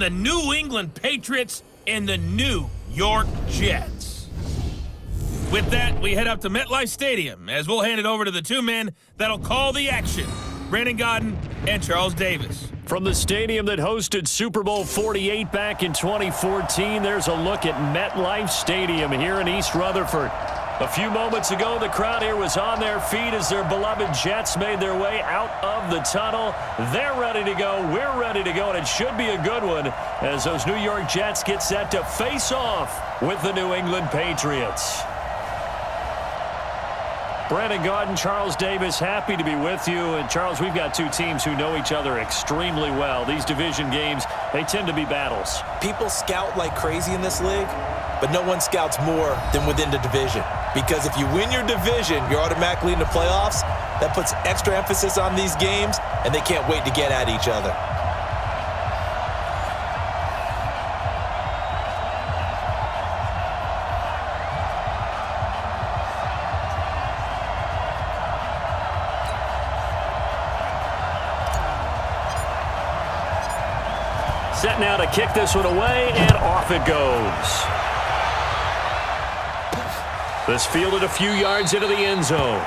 The New England Patriots and the New York Jets. With that, we head up to MetLife Stadium as we'll hand it over to the two men that'll call the action, Brandon Gaudin and Charles Davis. From the stadium that hosted Super Bowl 48 back in 2014, there's a look at MetLife Stadium here in East Rutherford. A few moments ago, the crowd here was on their feet as their beloved Jets made their way out of the tunnel. They're ready to go. We're ready to go, and it should be a good one as those New York Jets get set to face off with the New England Patriots. Brandon Gaudin, Charles Davis, happy to be with you. And Charles, we've got two teams who know each other extremely well. These division games, they tend to be battles. People scout like crazy in this league, but no one scouts more than within the division. Because if you win your division, you're automatically in the playoffs. That puts extra emphasis on these games, and they can't wait to get at each other. Set now to kick this one away, and off it goes. This fielded a few yards into the end zone.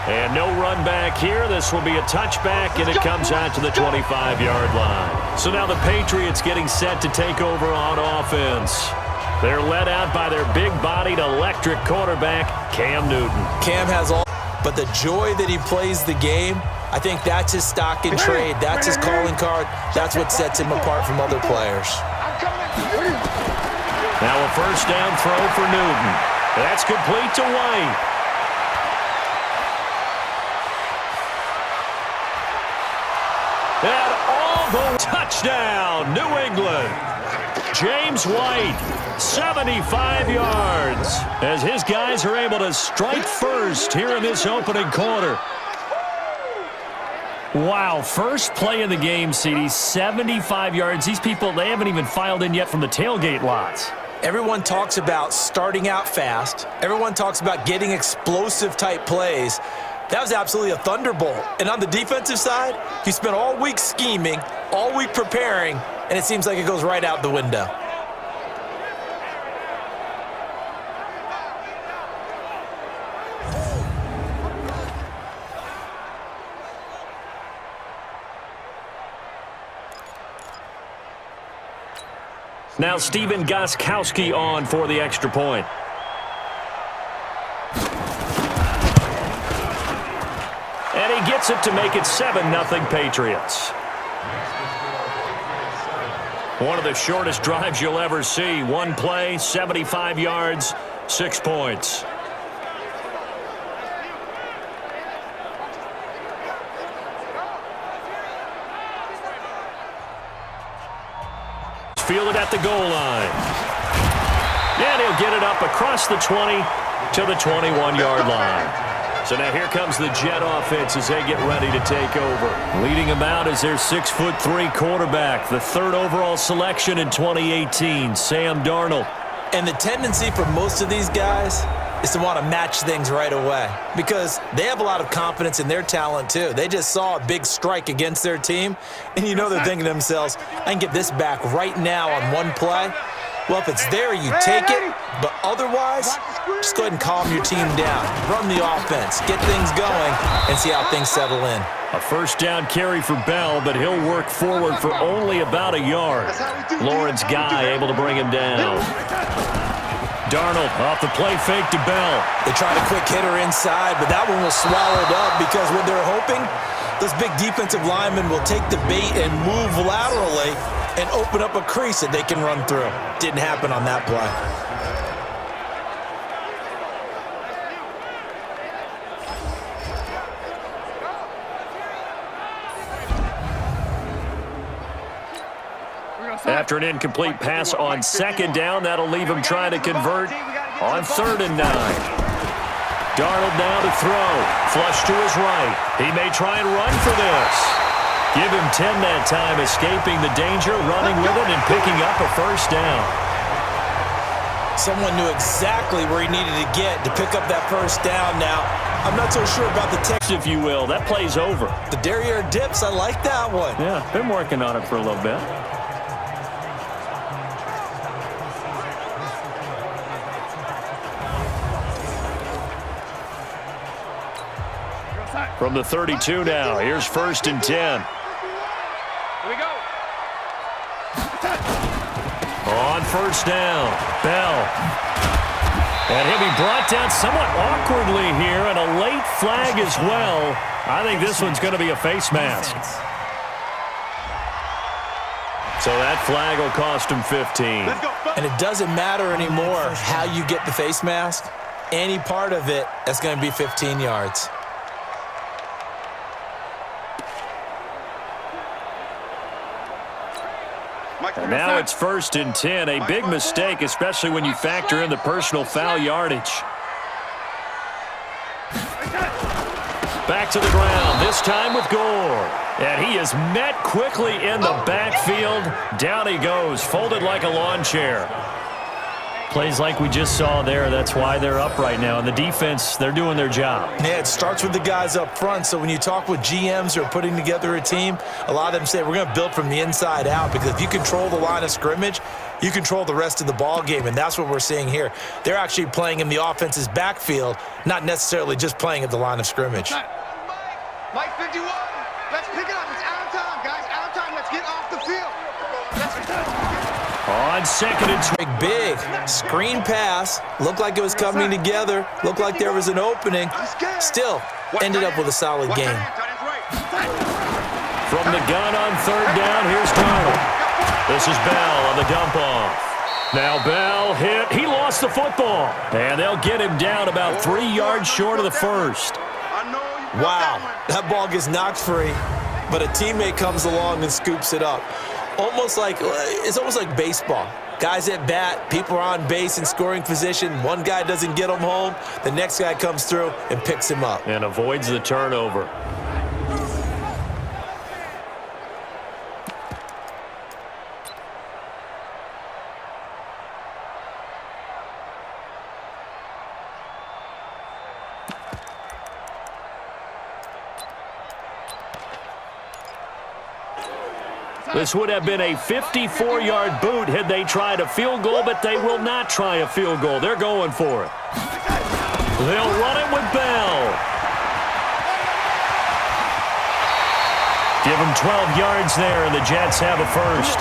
And no run back here. This will be a touchback, and it comes out to the 25-yard line. So now the Patriots getting set to take over on offense. They're led out by their big-bodied electric quarterback, Cam Newton. Cam has all, but the joy that he plays the game, I think that's his stock in trade. That's his calling card. That's what sets him apart from other players. Now a first down throw for Newton. That's complete to White. And all the touchdown, New England. James White, 75 yards, as his guys are able to strike first here in this opening quarter. Wow, first play of the game, CD, 75 yards. These people, they haven't even filed in yet from the tailgate lots. Everyone talks about starting out fast. Everyone talks about getting explosive-type plays. That was absolutely a thunderbolt. And on the defensive side, you spent all week scheming, all week preparing, and it seems like it goes right out the window. Now Steven Gostkowski on for the extra point. And he gets it to make it 7-0 Patriots. One of the shortest drives you'll ever see. One play, 75 yards, 6 points. Fielded at the goal line. And he'll get it up across the 20 to the 21-yard line. So now here comes the Jet offense as they get ready to take over. Leading them out is their 6'3" quarterback, the third overall selection in 2018, Sam Darnold. And the tendency for most of these guys is to want to match things right away because they have a lot of confidence in their talent too. They just saw a big strike against their team, and you know they're thinking to themselves, I can get this back right now on one play. Well, if it's there, you take it, but otherwise, just go ahead and calm your team down. Run the offense, get things going, and see how things settle in. A first down carry for Bell, but he'll work forward for only about a yard. Lawrence Guy able to bring him down. Darnold off the play fake to Bell. They tried a quick hitter inside, but that one was swallowed up because what they're hoping, those big defensive linemen will take the bait and move laterally and open up a crease that they can run through. Didn't happen on that play. After an incomplete pass on second down, that'll leave him trying to convert on 3rd and 9. Darnold now to throw. Flush to his right. He may try and run for this. Give him 10 that time, escaping the danger, running with it, and picking up a first down. Someone knew exactly where he needed to get to pick up that first down. Now, I'm not so sure about the text, if you will. That play's over. The derriere dips, I like that one. Yeah, been working on it for a little bit. From the 32 now, here's 1st and 10. Here we go. On 1st down, Bell. And he'll be brought down somewhat awkwardly here, and a late flag as well. I think this one's going to be a face mask. So that flag will cost him 15. And it doesn't matter anymore how you get the face mask. Any part of it, that's going to be 15 yards. And now it's 1st and 10. A big mistake, especially when you factor in the personal foul yardage. Back to the ground, this time with Gore. And he is met quickly in the backfield. Down he goes, folded like a lawn chair. Plays like we just saw there. That's why they're up right now. And the defense, they're doing their job. Yeah, it starts with the guys up front. So when you talk with GMs who are putting together a team, a lot of them say we're going to build from the inside out, because if you control the line of scrimmage, you control the rest of the ball game, and that's what we're seeing here. They're actually playing in the offense's backfield, not necessarily just playing at the line of scrimmage. Mike 51. Let's pick it up. It's out of time, guys. Out of time. Let's get off the field. On 2nd and 20. Big screen pass. Looked like it was coming together. Looked like there was an opening. Still ended up with a solid game. From the gun on 3rd down, here's Darnold. This is Bell on the dump off. Now Bell hit. He lost the football. And they'll get him down about 3 yards short of the first. Wow, that ball gets knocked free, but a teammate comes along and scoops it up. It's almost like baseball. Guys at bat, people are on base in scoring position. One guy doesn't get him home. The next guy comes through and picks him up. And avoids the turnover. This would have been a 54-yard boot had they tried a field goal, but they will not try a field goal. They're going for it. They'll run it with Bell. Give them 12 yards there, and the Jets have a first.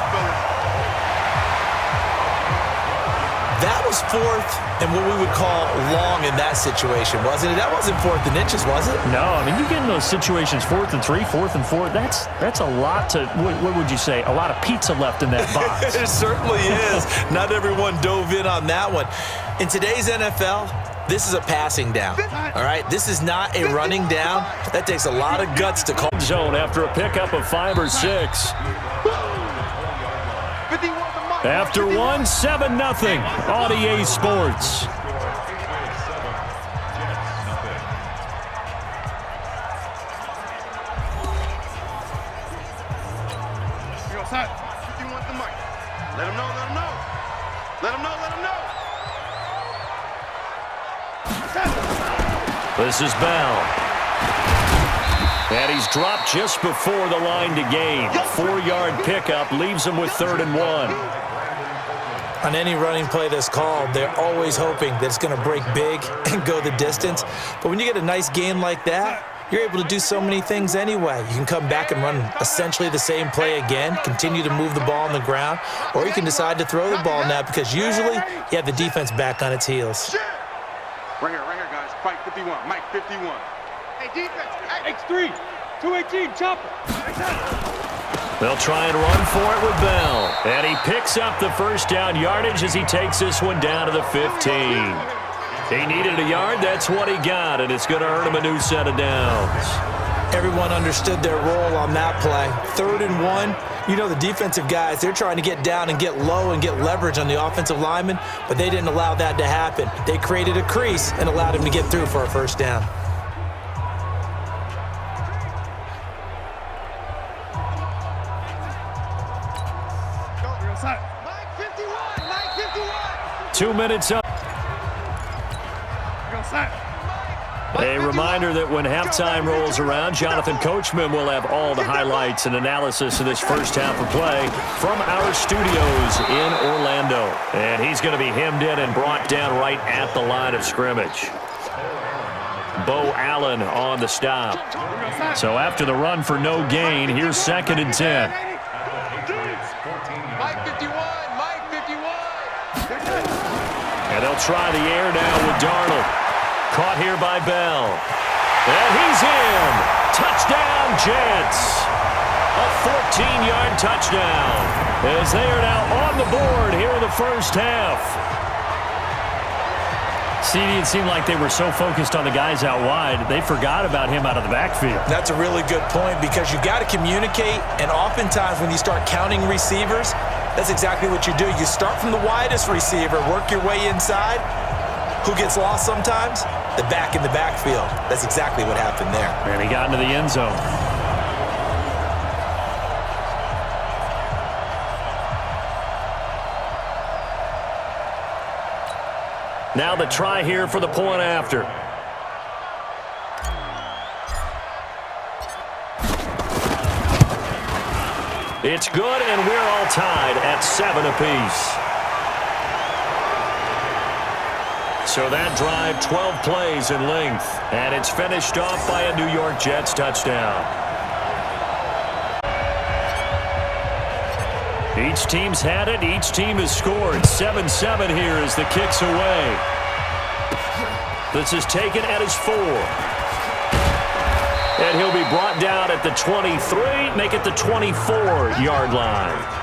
That was 4th and what we would call long in that situation, wasn't it? That wasn't 4th and inches, was it? No, I mean, you get in those situations 4th and 3, 4th and 4. That's a lot to, what would you say, a lot of pizza left in that box. It certainly is. Not everyone dove in on that one. In today's NFL, this is a passing down, all right? This is not a running down. That takes a lot of guts to call. Zone after a pickup of 5 or 6. After 1, 7-0 on EA Sports. Let him know, let him know. Let him know, let him know. This is Bell. And he's dropped just before the line to gain. 4-yard pickup leaves him with 3rd and 1. On any running play that's called, they're always hoping that it's going to break big and go the distance. But when you get a nice gain like that, you're able to do so many things anyway. You can come back and run essentially the same play again, continue to move the ball on the ground, or you can decide to throw the ball now, because usually you have the defense back on its heels. Right here, guys. Fight 51. Mike 51. Hey, defense. X3. 218. Chopper. They'll try and run for it with Bell. And he picks up the first down yardage as he takes this one down to the 15. He needed a yard. That's what he got, and it's going to earn him a new set of downs. Everyone understood their role on that play. 3rd and 1. You know, the defensive guys, they're trying to get down and get low and get leverage on the offensive lineman, but they didn't allow that to happen. They created a crease and allowed him to get through for a first down. Mike 51. Mike 51. 2 minutes up. A reminder that when halftime rolls around, Jonathan Coachman will have all the highlights and analysis of this first half of play from our studios in Orlando. And he's going to be hemmed in and brought down right at the line of scrimmage. Bo Allen on the stop. So after the run for no gain, here's 2nd and 10. Mike 51, Mike 51. And they'll try the air now with Darnold. Caught here by Bell. And he's in. Touchdown, Jets. A 14-yard touchdown as they are now on the board here in the first half. CD, it seemed like they were so focused on the guys out wide, they forgot about him out of the backfield. That's a really good point because you got to communicate, and oftentimes when you start counting receivers, that's exactly what you do. You start from the widest receiver, work your way inside. Who gets lost sometimes? The back in the backfield. That's exactly what happened there. And he got into the end zone. Now the try here for the point after. It's good, and we're all tied at 7 apiece. So that drive, 12 plays in length, and it's finished off by a New York Jets touchdown. Each team's had it. Each team has scored. 7-7 here as the kick's away. This is taken at his 4. And he'll be brought down at the 23, make it the 24-yard line.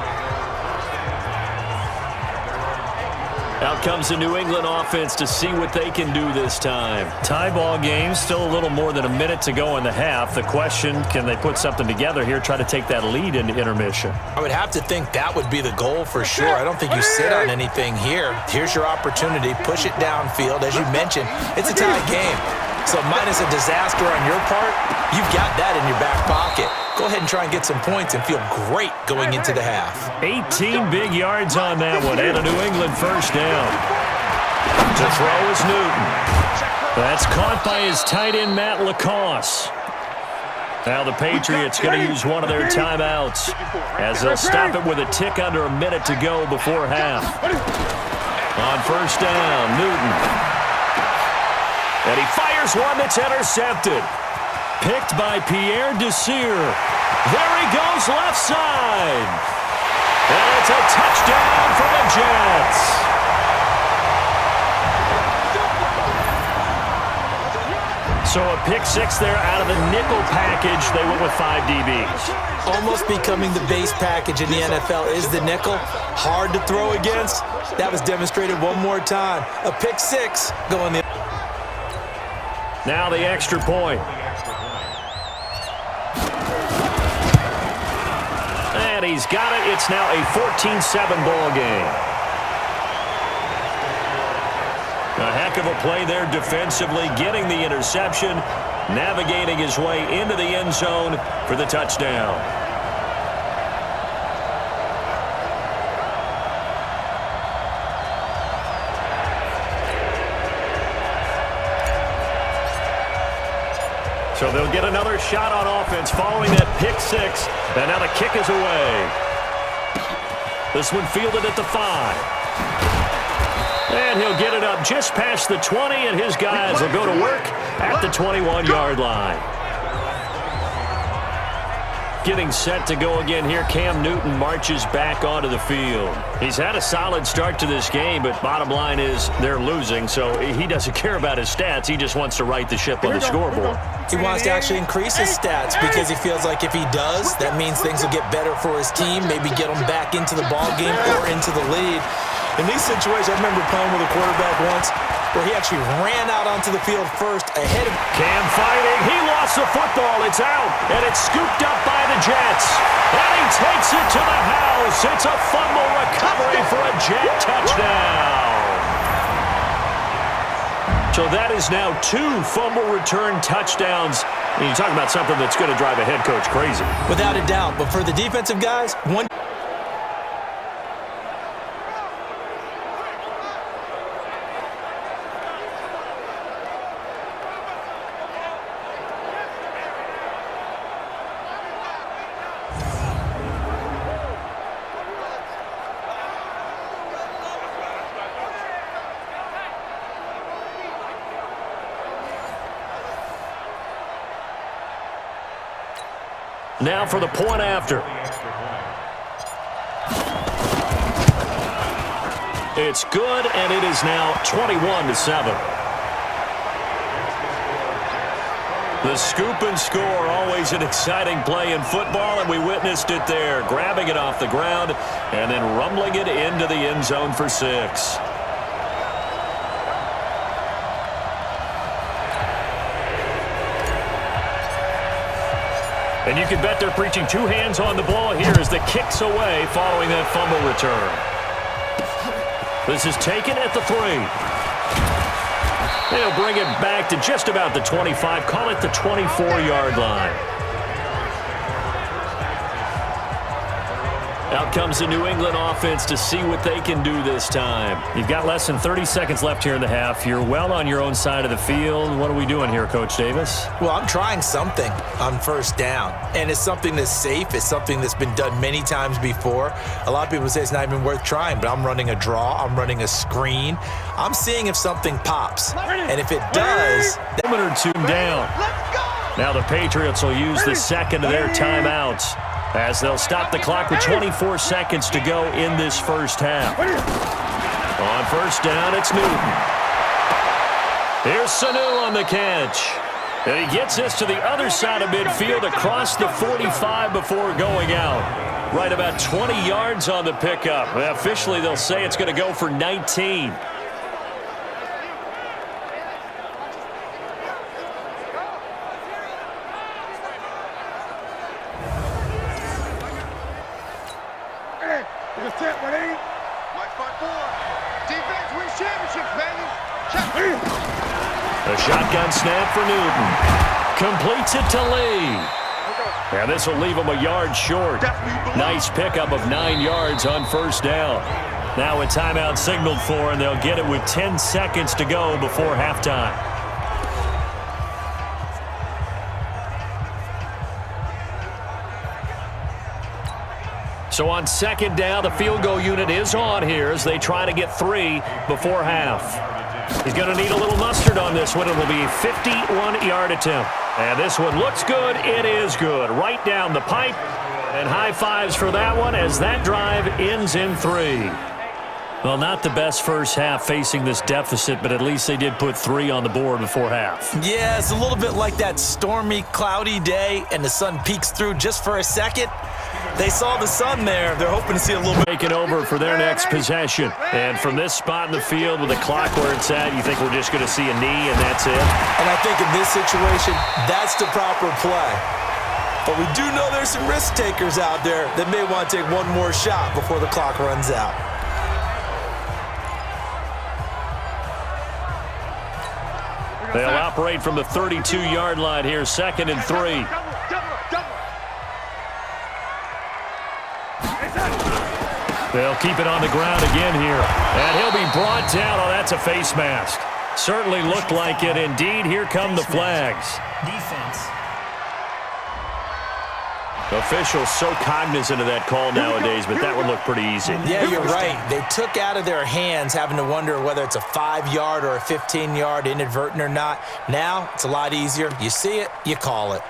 Out comes the New England offense to see what they can do this time. Tie ball game, still a little more than a minute to go in the half. The question, can they put something together here, try to take that lead into intermission? I would have to think that would be the goal for sure. I don't think you sit on anything here. Here's your opportunity. Push it downfield. As you mentioned, it's a tied game. So minus a disaster on your part, you've got that in your back pocket. Go ahead and try and get some points and feel great going into the half. 18 big yards on that one and a New England first down. To throw is Newton. That's caught by his tight end, Matt LaCosse. Now the Patriots going to use one of their timeouts as they'll stop it with a tick under a minute to go before half. On first down, Newton. And he fires one that's intercepted. Picked by Pierre Desir. There he goes left side. And it's a touchdown for the Jets. So a pick 6 there out of the nickel package. They went with 5 DBs. Almost becoming the base package in the NFL is the nickel. Hard to throw against. That was demonstrated one more time. A pick 6 going the... Now the extra point. And he's got it. It's now a 14-7 ball game. A heck of a play there defensively, getting the interception, navigating his way into the end zone for the touchdown. So they'll get another shot on offense following that pick 6. And now the kick is away. This one fielded at the 5. And he'll get it up just past the 20, and his guys will go to work at the 21-yard line. Getting set to go again here, Cam Newton marches back onto the field. He's had a solid start to this game, but bottom line is they're losing, so he doesn't care about his stats. He just wants to right the ship on the scoreboard. He wants to actually increase his stats because he feels like if he does, that means things will get better for his team, maybe get him back into the ball game or into the lead. In these situations, I remember playing with a quarterback once where he actually ran out onto the field first ahead of... Cam fighting. He lost the football. It's out, and it's scooped up by the Jets. And he takes it to the house. It's a fumble recovery for a Jet touchdown. So that is now 2 fumble return touchdowns. And you talk about something that's going to drive a head coach crazy. Without a doubt. But for the defensive guys, one... Now for the point after. It's good, and it is now 21-7. The scoop and score, always an exciting play in football, and we witnessed it there, grabbing it off the ground and then rumbling it into the end zone for 6. And you can bet they're preaching 2 hands on the ball here as the kick's away following that fumble return. This is taken at the 3. They'll bring it back to just about the 25, call it the 24-yard line. Out comes the New England offense to see what they can do this time. You've got less than 30 seconds left here in the half. You're well on your own side of the field. What are we doing here, Coach Davis? Well, I'm trying something on first down, and it's something that's safe. It's something that's been done many times before. A lot of people say it's not even worth trying, but I'm running a draw. I'm running a screen. I'm seeing if something pops, and if it does... A minute or two down. Now the Patriots will use the second of their timeouts as they'll stop the clock with 24 seconds to go in this first half. On first down, it's Newton. Here's Sanu on the catch. And he gets this to the other side of midfield across the 45 before going out. Right about 20 yards on the pickup. Officially, they'll say it's going to go for 19. A shotgun snap for Newton. Completes it to Lee. And this will leave him a yard short. Nice pickup of 9 yards on first down. Now a timeout signaled for, and they'll get it with 10 seconds to go before halftime. So on second down, the field goal unit is on here as they try to get 3 before half. He's going to need a little mustard on this one. It will be a 51-yard attempt. And this one looks good. It is good. Right down the pipe. And high fives for that one as that drive ends in 3. Well, not the best first half facing this deficit, but at least they did put 3 on the board before half. Yeah, it's a little bit like that stormy, cloudy day, and the sun peeks through just for a second. They saw the sun there. They're hoping to see a little bit. Taking over for their next possession. And from this spot in the field with the clock where it's at, you think we're just going to see a knee and that's it? And I think in this situation, that's the proper play. But we do know there's some risk takers out there that may want to take one more shot before the clock runs out. They'll operate from the 32-yard line here, 2nd and 3. They'll keep it on the ground again here. And he'll be brought down. Oh, that's a face mask. Certainly looked like it. Indeed, here come the flags. Defense. Officials so cognizant of that call nowadays, but that would look pretty easy. Yeah, you're right. They took out of their hands having to wonder whether it's a 5-yard or a 15-yard inadvertent or not. Now, it's a lot easier. You see it, you call it.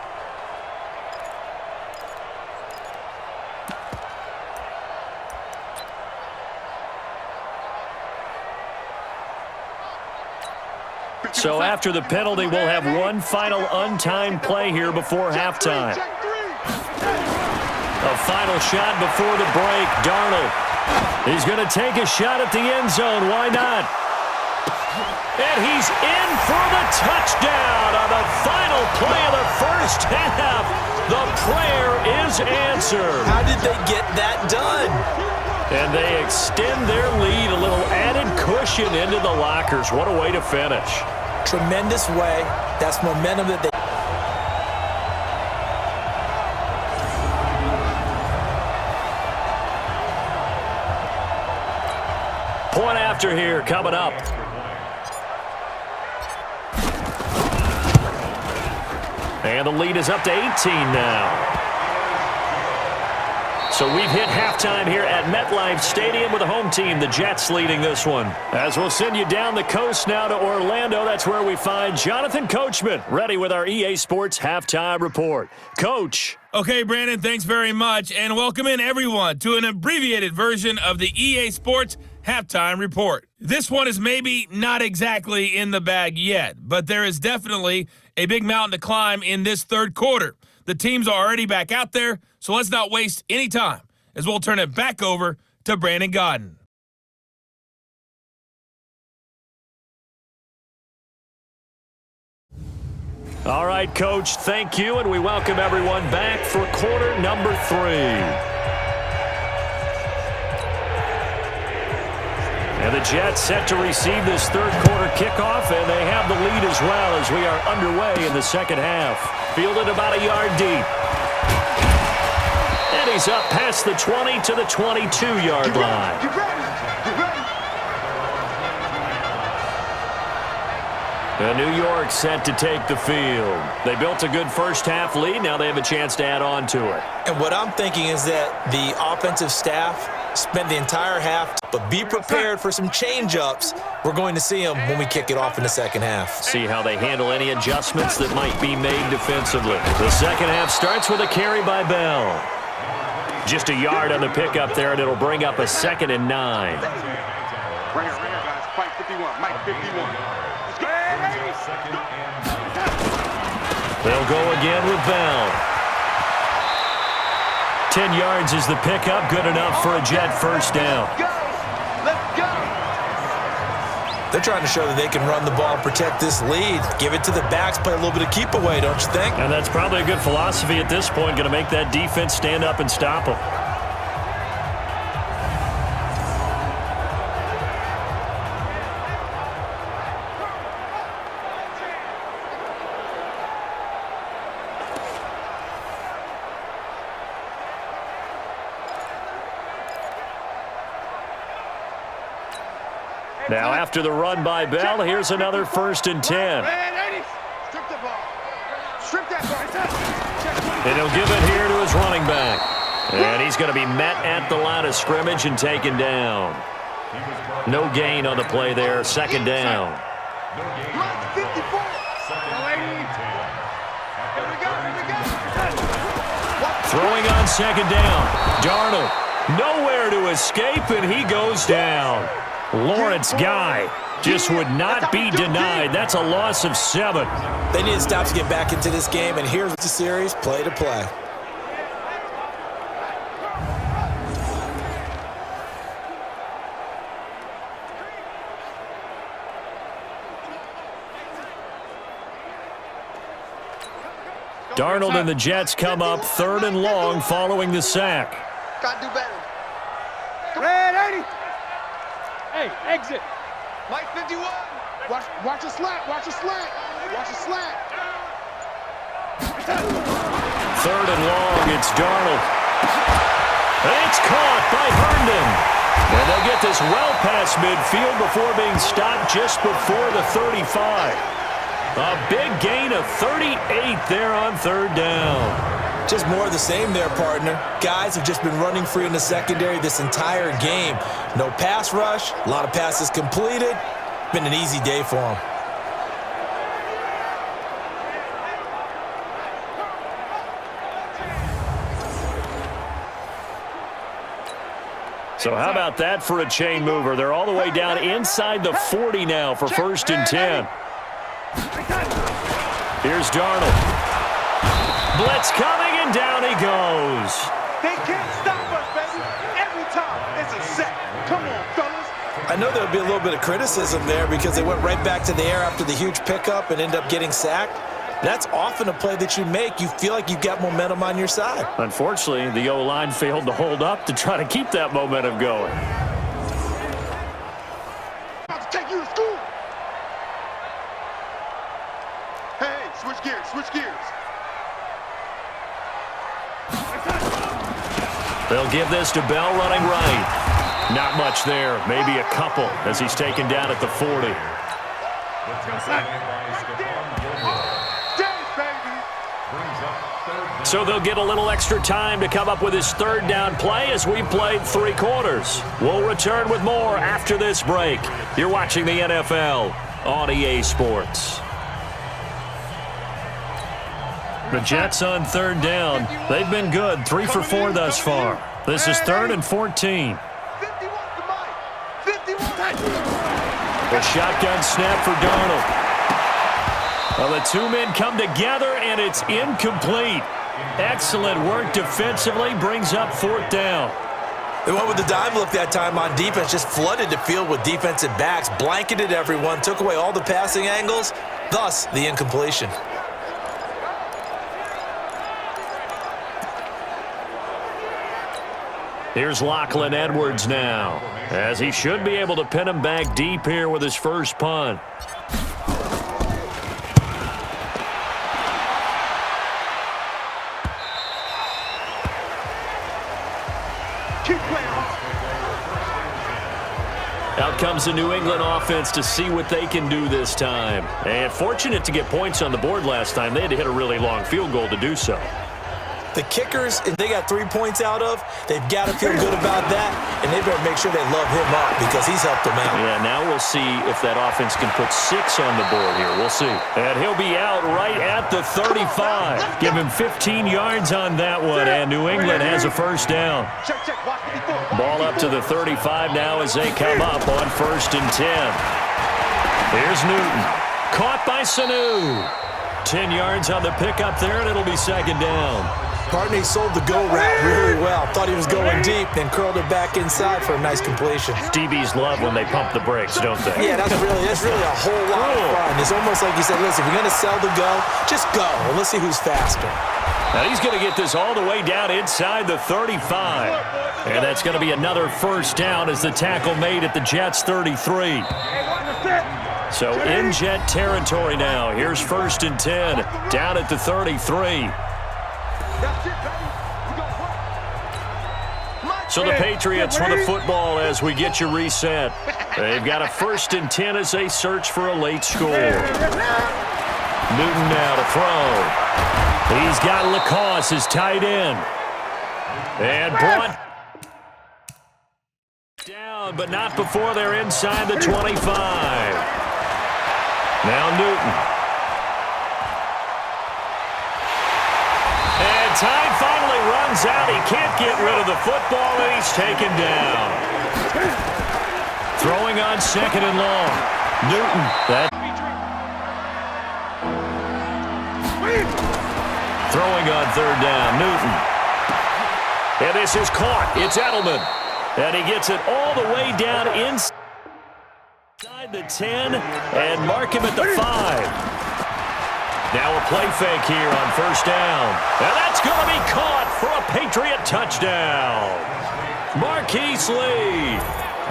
So after the penalty, we'll have one final untimed play here before halftime. A final shot before the break. Darnold. He's going to take a shot at the end zone. Why not? And he's in for the touchdown on the final play of the first half. The prayer is answered. How did they get that done? And they extend their lead, a little added cushion into the lockers. What a way to finish. Tremendous way. That's momentum that they... Point after here coming up. And the lead is up to 18 now. So we've hit halftime here at MetLife Stadium with the home team, the Jets, leading this one. As we'll send you down the coast now to Orlando, that's where we find Jonathan Coachman, ready with our EA Sports halftime report. Coach. Okay, Brandon, thanks very much, and welcome in everyone to an abbreviated version of the EA Sports halftime report. This one is maybe not exactly in the bag yet, but there is definitely a big mountain to climb in this third quarter. The teams are already back out there, so let's not waste any time as we'll turn it back over to Brandon Godden. All right, Coach, thank you, and we welcome everyone back for quarter number 3. And the Jets set to receive this third quarter kickoff, and they have the lead as well as we are underway in the second half. Fielded about a yard deep. And he's up past the 20 to the 22-yard line. Get ready. And New York set to take the field. They built a good first-half lead. Now they have a chance to add on to it. And what I'm thinking is that the offensive staff spend the entire half, but be prepared for some change-ups. We're going to see them when we kick it off in the second half. See how they handle any adjustments that might be made defensively. The second half starts with a carry by Bell. Just a yard on the pickup there, and it'll bring up a 2nd and 9. Ringer, guys. Fight 51. Mike 51. They'll go again with Bell. 10 yards is the pickup, good enough for a Jet first down. Let's go. They're trying to show that they can run the ball and protect this lead. Give it to the backs, play a little bit of keep away, don't you think? And that's probably a good philosophy at this point, going to make that defense stand up and stop them. Now after the run by Bell, here's another 1st and 10. Strip the ball. Strip that ball. And he'll give it here to his running back. And he's going to be met at the line of scrimmage and taken down. No gain on the play there, 2nd down. Block 54. Throwing on 2nd down. Darnold nowhere to escape, and he goes down. Lawrence Guy just would not be denied. That's a loss of 7. They need to stop to get back into this game, and here's the series, play to play. Darnold and the Jets come up 3rd and long following the sack. Got to do better. Red 80. Hey, exit. Mike 51. Watch a slant. Watch a slant. Watch a slant. 3rd and long. It's Darnold. It's caught by Herndon. And they'll get this well past midfield before being stopped just before the 35. A big gain of 38 there on 3rd down. Just more of the same there, partner. Guys have just been running free in the secondary this entire game. No pass rush, a lot of passes completed. Been an easy day for them. So how about that for a chain mover? They're all the way down inside the 40 now for 1st and 10. Here's Darnold. Blitz coming, and down he goes. They can't stop us, baby. Every time it's a sack. Come on, fellas. I know there'll be a little bit of criticism there because they went right back to the air after the huge pickup and end up getting sacked. That's often a play that you make. You feel like you've got momentum on your side. Unfortunately, the O-line failed to hold up to try to keep that momentum going. About to take you to school. Hey, switch gears, switch gears. They'll give this to Bell running right. Not much there, maybe a couple as he's taken down at the 40. Brings up So they'll get a little extra time to come up with his third down play as we played 3 quarters. We'll return with more after this break. You're watching the NFL on EA Sports. The Jets on third down. They've been good, 3 for 4 thus far. This is 3rd and 14. The shotgun snap for Darnold. Well, the 2 men come together, and it's incomplete. Excellent work defensively, brings up 4th down. They went with the dime look that time on defense, just flooded the field with defensive backs, blanketed everyone, took away all the passing angles, thus the incompletion. Here's Lachlan Edwards now, as he should be able to pin him back deep here with his first punt. Out comes the New England offense to see what they can do this time. And fortunate to get points on the board last time. They had to hit a really long field goal to do so. The kickers, if they got 3 points out of, they've got to feel good about that, and they better make sure they love him up because he's helped them out. Yeah, now we'll see if that offense can put 6 on the board here. We'll see. And he'll be out right at the 35. Give him 15 yards on that one, and New England has a first down. Ball up to the 35 now as they come up on 1st and 10. Here's Newton. Caught by Sanu. 10 yards on the pickup there, and it'll be 2nd down. Partney sold the go route really well. Thought he was going deep, then curled it back inside for a nice completion. DBs love when they pump the brakes, don't they? Yeah, that's really a whole lot of fun. It's almost like you said, listen, if you're going to sell the go, just go. And let's see who's faster. Now he's going to get this all the way down inside the 35. And that's going to be another first down as the tackle made at the Jets' 33. So in Jet territory now. Here's 1st and 10 down at the 33. So the Patriots with the football as we get you reset. They've got a 1st and 10 as they search for a late score. Newton now to throw. He's got Lacoste, his tight end. And brought down, but not before they're inside the 25. Now Newton. And time finally runs out. He can't get rid of the football, and he's taken down. Throwing on 2nd and long. Newton. Throwing on 3rd down. Newton. And this is caught. It's Edelman. And he gets it all the way down inside the 10 and mark him at the 5. Now a play fake here on 1st down. And that's going to be caught for a Patriot touchdown. Marquise Lee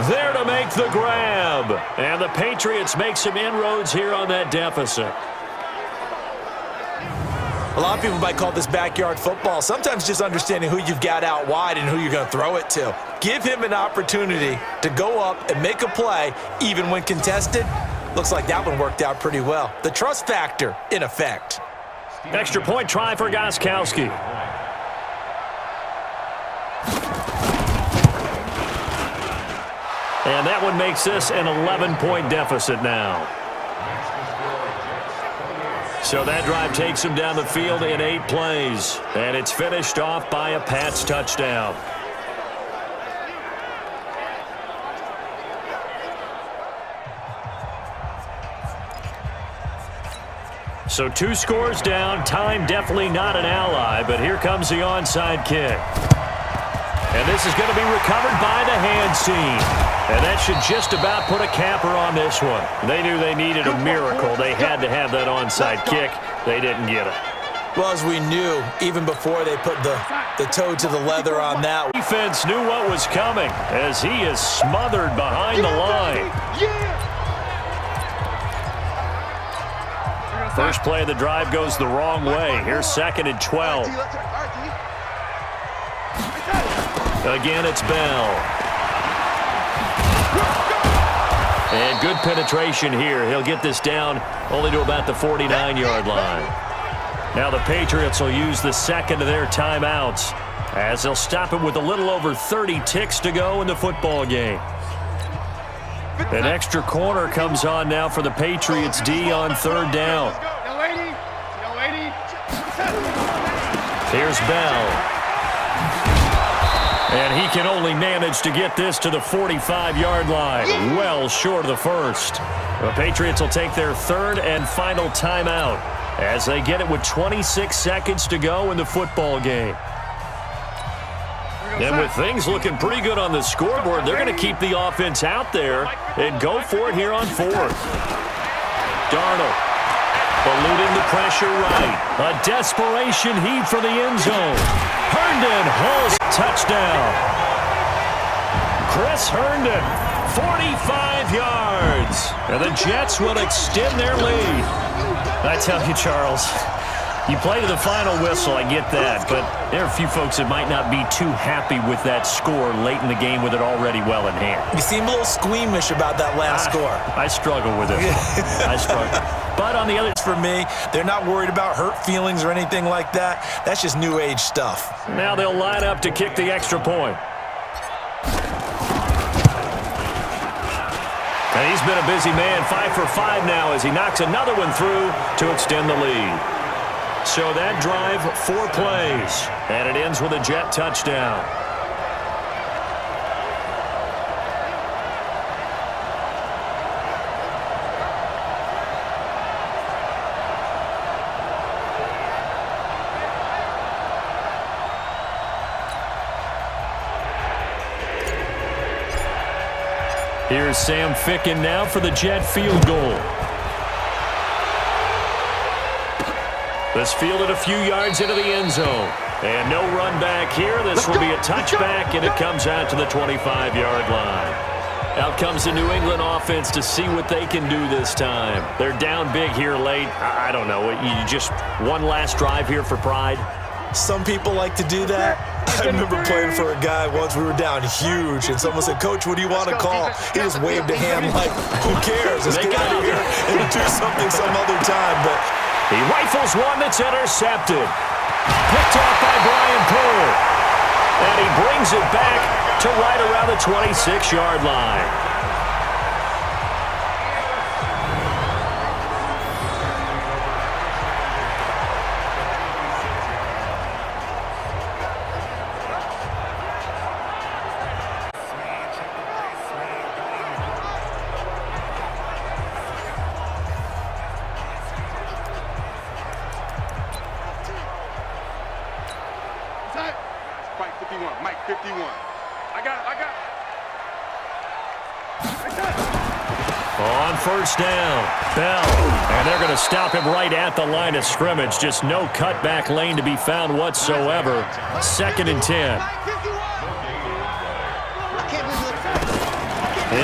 there to make the grab. And the Patriots make some inroads here on that deficit. A lot of people might call this backyard football. Sometimes just understanding who you've got out wide and who you're going to throw it to. Give him an opportunity to go up and make a play, even when contested. Looks like that one worked out pretty well. The trust factor in effect. Extra point try for Gostkowski. And that one makes this an 11-point deficit now. So that drive takes him down the field in 8 plays. And it's finished off by a Pats touchdown. So 2 scores down. Time definitely not an ally, but here comes the onside kick. And this is going to be recovered by the hands team. And that should just about put a capper on this one. They knew they needed a miracle. They had to have that onside kick. They didn't get it. Well, as we knew, even before they put the toe to the leather on that. Defense knew what was coming as he is smothered behind the line. First play of the drive goes the wrong way. Here's 2nd and 12. Again, it's Bell. And good penetration here. He'll get this down only to about the 49-yard line. Now the Patriots will use the second of their timeouts as they'll stop it with a little over 30 ticks to go in the football game. An extra corner comes on now for the Patriots D on third down. Here's Bell. And he can only manage to get this to the 45-yard line, well short of the first. The Patriots will take their third and final timeout as they get it with 26 seconds to go in the football game. And with things looking pretty good on the scoreboard, they're going to keep the offense out there and go for it here on fourth. Darnold eluding the pressure right. A desperation heave for the end zone. Herndon hauls touchdown. Chris Herndon, 45 yards. And the Jets will extend their lead. I tell you, Charles, you play to the final whistle, I get that, but there are a few folks that might not be too happy with that score late in the game with it already well in hand. You seem a little squeamish about that last score. I struggle with it. I struggle. But on the other, for me, they're not worried about hurt feelings or anything like that. That's just new age stuff. Now they'll line up to kick the extra point. And he's been a busy man, 5 for 5 now as he knocks another one through to extend the lead. So that drive, 4 plays, and it ends with a Jet touchdown. Here's Sam Ficken now for the Jet field goal. This fielded a few yards into the end zone. And no run back here. This will be a touchback, and it comes out to the 25-yard line. Out comes the New England offense to see what they can do this time. They're down big here late. I don't know. You just one last drive here for pride? Some people like to do that. I remember playing for a guy once. We were down huge, and someone said, "Coach, what do you want to call?" He just waved a hand like, "Who cares? Let's get out of here and do something some other time." But he rifles one that's intercepted. Picked off by Brian Poole. And he brings it back to right around the 26-yard line. Mike 51. I got it. On first down, Bell. And they're going to stop him right at the line of scrimmage. Just no cutback lane to be found whatsoever. 2nd and 10.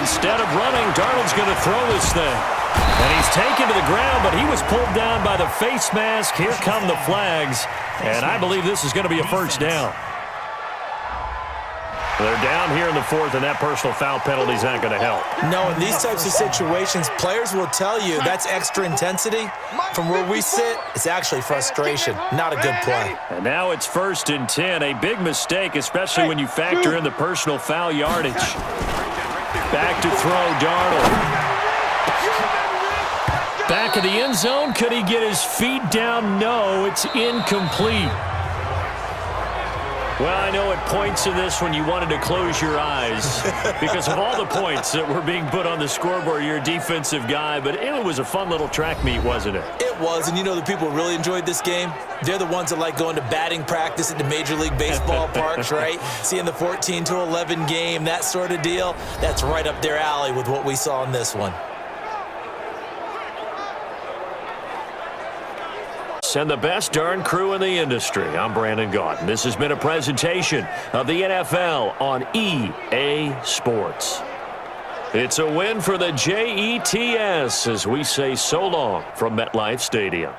Instead of running, Darnold's going to throw this thing. And he's taken to the ground, but he was pulled down by the face mask. Here come the flags. And I believe this is going to be a first down. They're down here in the 4th, and that personal foul penalty is not going to help. No, in these types of situations, players will tell you that's extra intensity. From where we sit, it's actually frustration, not a good play. And now it's 1st and 10, a big mistake, especially when you factor in the personal foul yardage. Back to throw, Darnold. Back of the end zone, could he get his feet down? No, it's incomplete. Well, I know at points in this when you wanted to close your eyes because of all the points that were being put on the scoreboard. You're a defensive guy, but it was a fun little track meet, wasn't it? It was, and you know the people who really enjoyed this game? They're the ones that like going to batting practice at the Major League Baseball parks, right? Seeing the 14-11 game, that sort of deal. That's right up their alley with what we saw in this one. And the best darn crew in the industry. I'm Brandon Gaudin. This has been a presentation of the NFL on EA Sports. It's a win for the Jets as we say so long from MetLife Stadium.